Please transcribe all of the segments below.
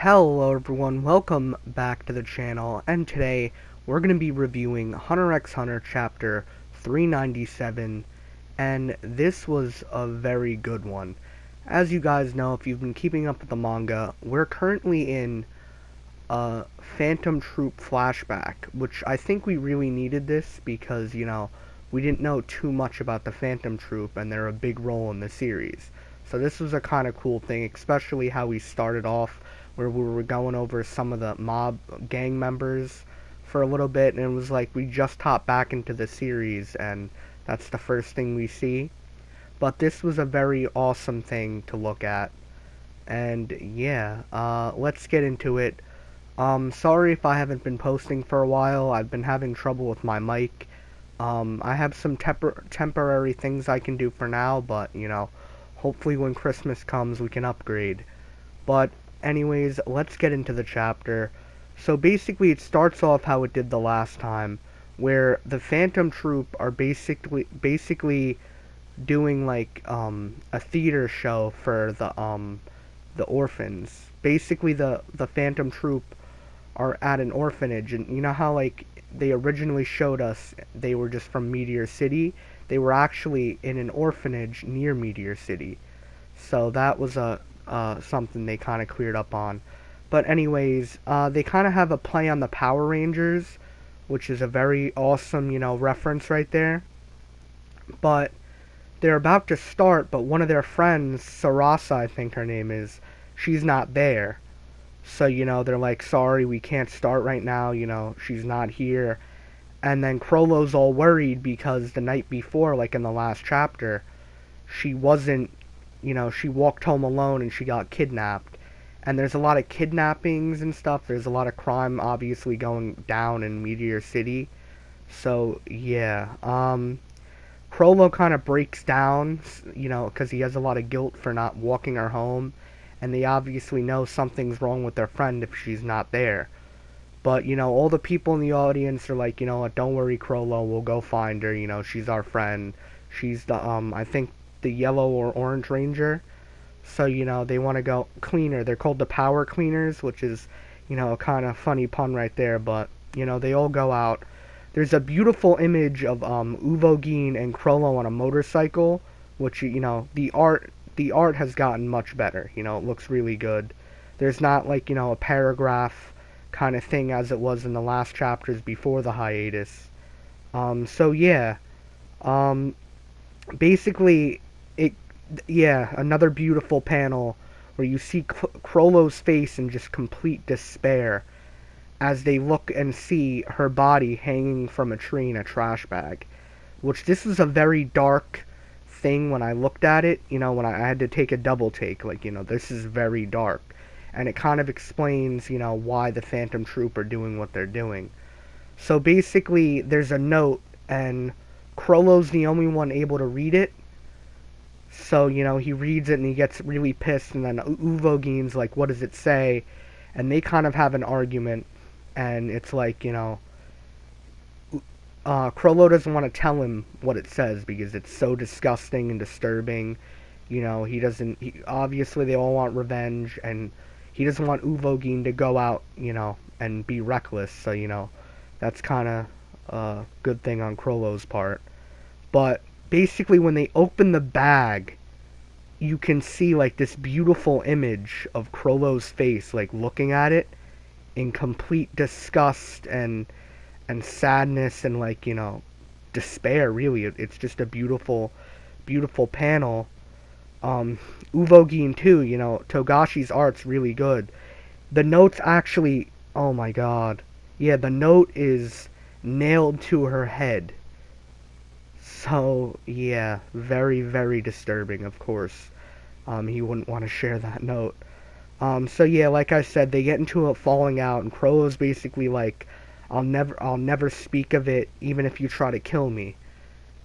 Hello everyone, welcome back to the channel, and today we're going to be reviewing Hunter x Hunter chapter 397, and this was a very good one. As you guys know, if you've been keeping up with the manga, we're currently in a Phantom Troop flashback, which I think we really needed this because, we didn't know too much about the Phantom Troop and they're a big role in the series. So this was a kind of cool thing, especially how we started off where we were going over some of the mob gang members for a little bit, and it was like we just hopped back into the series and that's the first thing we see. But this was a very awesome thing to look at. And yeah, let's get into it. Sorry if I haven't been posting for a while. I've been having trouble with my mic. I have some temporary things I can do for now, but, hopefully when Christmas comes we can upgrade. But, anyways, let's get into the chapter. So basically it starts off how it did the last time, where the Phantom Troop are basically doing, like, a theater show for the orphans. Basically the Phantom Troop are at an orphanage, and you know how, like, they originally showed us they were just from Meteor City? They were actually in an orphanage near Meteor City. So that was something they kind of cleared up on. But anyways, they kind of have a play on the Power Rangers, which is a very awesome, reference right there. But they're about to start, but one of their friends, Sarasa, I think her name is, she's not there. So, they're like, sorry, we can't start right now, she's not here. And then Chrollo's all worried because the night before, like in the last chapter, she wasn't, she walked home alone and she got kidnapped. And there's a lot of kidnappings and stuff. There's a lot of crime obviously going down in Meteor City. So, yeah. Chrollo kind of breaks down, because he has a lot of guilt for not walking her home. And they obviously know something's wrong with their friend if she's not there. But, all the people in the audience are like, what, don't worry, Chrollo, we'll go find her, she's our friend. She's the, I think, the yellow or orange ranger. So, they want to go clean her. They're called the Power Cleaners, which is, a kind of funny pun right there. But, they all go out. There's a beautiful image of Uvogin and Chrollo on a motorcycle, which, the art has gotten much better. It looks really good. There's not, like, a paragraph kind of thing as it was in the last chapters before the hiatus. So yeah. Basically, another beautiful panel where you see Chrollo's face in just complete despair as they look and see her body hanging from a tree in a trash bag. Which, this is a very dark thing when I looked at it, when I had to take a double take, like, this is very dark. And it kind of explains, why the Phantom Troop are doing what they're doing. So basically, there's a note, and Chrollo's the only one able to read it. So, he reads it and he gets really pissed, and then Uvogin's like, what does it say? And they kind of have an argument, and it's like, Chrollo doesn't want to tell him what it says because it's so disgusting and disturbing. Obviously they all want revenge, and he doesn't want Uvogin to go out, and be reckless. So, that's kind of a good thing on Chrollo's part. But basically when they open the bag, you can see, like, this beautiful image of Chrollo's face, like, looking at it in complete disgust and sadness and, like, despair, really. It's just a beautiful, beautiful panel. Uvogin too, Togashi's art's really good. The note's actually, oh my god. Yeah, the note is nailed to her head. So, yeah, very, very disturbing, of course. He wouldn't want to share that note. So yeah, like I said, they get into a falling out, and Chrollo's basically like, I'll never speak of it, even if you try to kill me.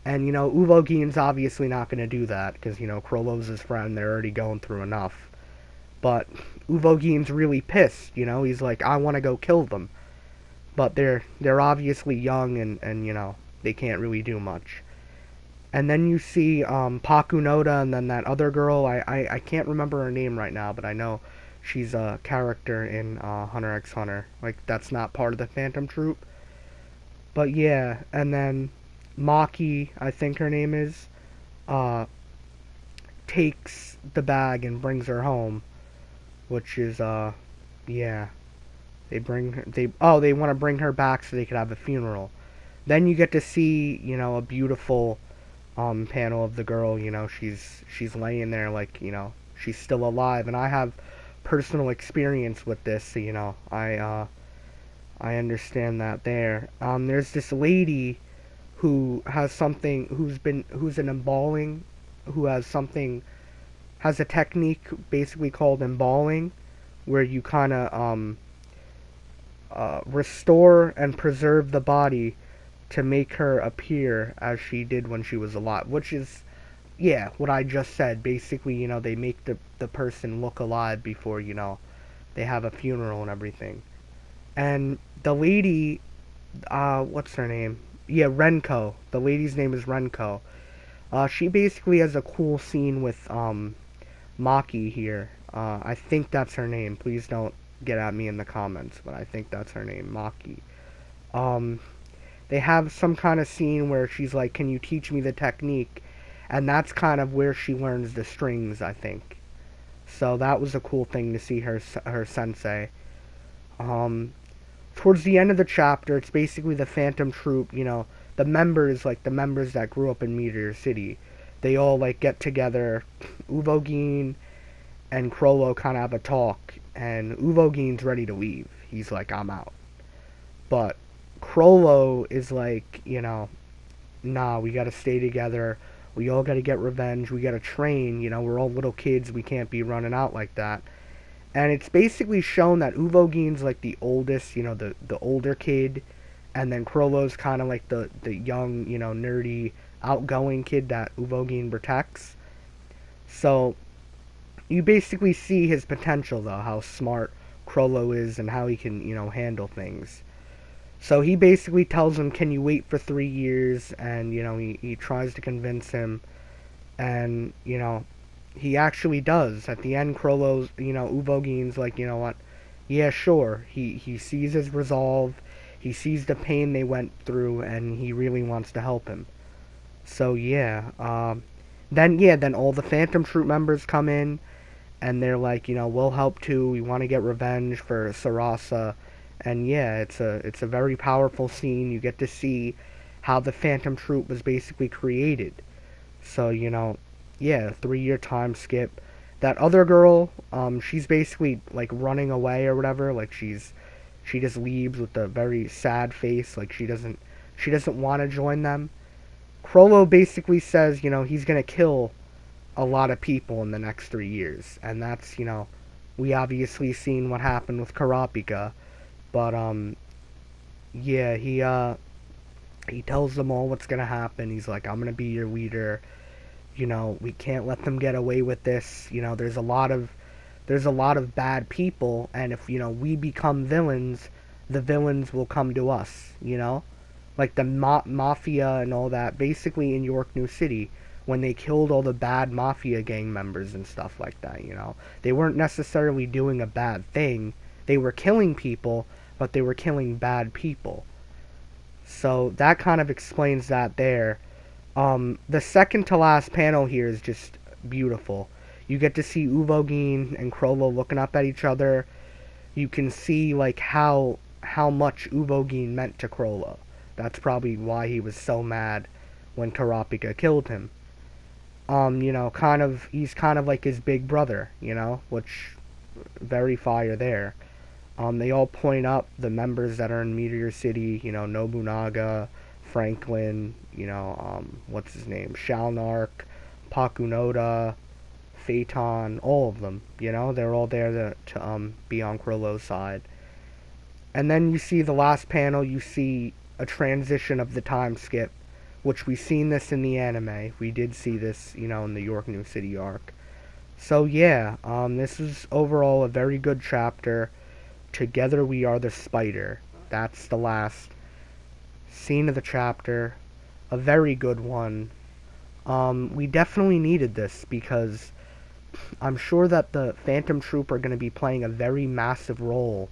And, Uvogin's obviously not going to do that, because, Chrollo's his friend, they're already going through enough. But Uvogin's really pissed, he's like, I want to go kill them. But they're obviously young, and they can't really do much. And then you see Pakunoda, and then that other girl, I can't remember her name right now, but I know She's a character in Hunter x Hunter. Like, that's not part of the Phantom Troop. But yeah, and then Maki, I think her name is, uh, takes the bag and brings her home, which is, yeah. They bring her, they want to bring her back so they could have a funeral. Then you get to see, a beautiful, panel of the girl, she's laying there like, she's still alive. And I have personal experience with this, so, I understand that there. There's this lady who has something, who's an embalming, who has a technique basically called embalming, where you kind of, restore and preserve the body to make her appear as she did when she was alive, which is, yeah, what I just said. Basically, they make the person look alive before, they have a funeral and everything. And the lady, what's her name? Yeah, Renko. The lady's name is Renko. She basically has a cool scene with, Maki here. I think that's her name. Please don't get at me in the comments, but I think that's her name, Maki. They have some kind of scene where she's like, "Can you teach me the technique?" And that's kind of where she learns the strings, I think. So that was a cool thing to see her sensei. Towards the end of the chapter, it's basically the Phantom Troop, the members, like the members that grew up in Meteor City. They all like get together. Uvogin and Chrollo kind of have a talk, and Uvogin's ready to leave. He's like, "I'm out." But Chrollo is like, "Nah, we gotta stay together. We all gotta get revenge. We gotta train. We're all little kids. We can't be running out like that." And it's basically shown that Uvogin's like the oldest, the older kid, and then Chrollo's kind of like the young, nerdy, outgoing kid that Uvogin protects. So you basically see his potential, though, how smart Chrollo is and how he can, handle things. So he basically tells him, "Can you wait for 3 years?" And, he tries to convince him. And, he actually does. At the end, Chrollo's, Uvogin's like, "You know what? Yeah, sure." He sees his resolve. He sees the pain they went through, and he really wants to help him. So, yeah. Then all the Phantom Troop members come in, and they're like, "We'll help too. We want to get revenge for Sarasa." And yeah, it's a very powerful scene. You get to see how the Phantom Troop was basically created. So, yeah, 3-year time skip. That other girl, she's basically like running away or whatever. Like she just leaves with a very sad face. Like she doesn't want to join them. Chrollo basically says, he's gonna kill a lot of people in the next 3 years, and that's, we obviously seen what happened with Kurapika. But yeah, he tells them all what's gonna happen. He's like, "I'm gonna be your leader. We can't let them get away with this. There's a lot of bad people, and if we become villains, the villains will come to us. Like the mafia and all that. Basically, in York New City, when they killed all the bad mafia gang members and stuff like that. They weren't necessarily doing a bad thing. They were killing people, but they were killing bad people. So that kind of explains that there. The second to last panel here is just beautiful. You get to see Uvogin and Chrollo looking up at each other. You can see like how much Uvogin meant to Chrollo. That's probably why he was so mad when Kurapika killed him. He's kind of like his big brother, which very fire there. They all point up the members that are in Meteor City, Nobunaga, Franklin, what's his name, Shalnark, Pakunoda, Phaeton, all of them, they're all there to be on Chrollo's side. And then you see the last panel, you see a transition of the time skip, which we've seen this in the anime. We did see this, in the York New City arc. So yeah, this is overall a very good chapter. Together we are the spider. That's the last scene of the chapter. A very good one. We definitely needed this because I'm sure that the Phantom Troop are going to be playing a very massive role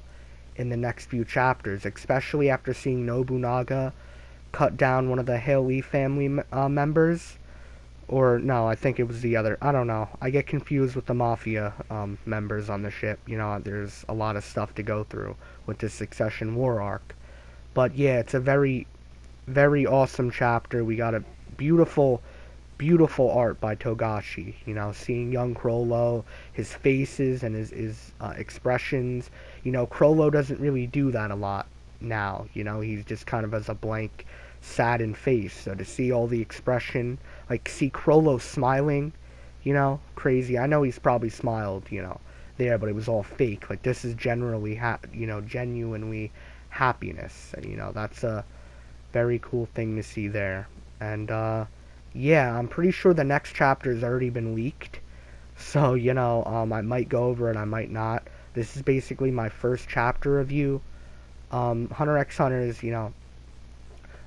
in the next few chapters, especially after seeing Nobunaga cut down one of the Haley family members. Or, no, I think it was the other. I don't know. I get confused with the Mafia members on the ship. You know, there's a lot of stuff to go through with this Succession War arc. But, yeah, it's a very, very awesome chapter. We got a beautiful, beautiful art by Togashi. You know, seeing young Chrollo, his faces and his expressions. You know, Chrollo doesn't really do that a lot now. You know, he's just kind of as a blank, saddened face. So to see all the expression, like see Chrollo smiling, you know, crazy. I know he's probably smiled, you know, there, but it was all fake. Like this is generally, you know, genuinely happiness. And, you know, that's a very cool thing to see there. And yeah, I'm pretty sure the next chapter has already been leaked. So, you know, I might go over it, I might not. This is basically my first chapter review. Hunter x Hunter is, you know,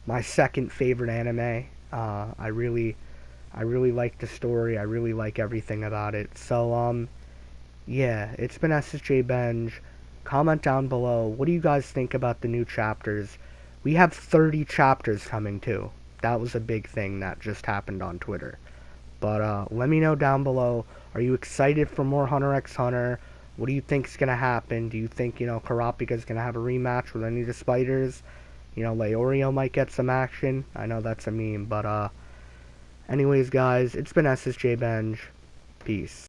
my second favorite anime. I really like the story. I really like everything about it. So, yeah, it's been SSJ Benj. Comment down below. What do you guys think about the new chapters? We have 30 chapters coming too. That was a big thing that just happened on Twitter. But let me know down below. Are you excited for more Hunter x Hunter? What do you think is going to happen? Do you think, you know, Kurapika is going to have a rematch with any of the spiders? You know, Leorio might get some action. I know that's a meme. But anyways, guys, it's been SSJ Benj. Peace.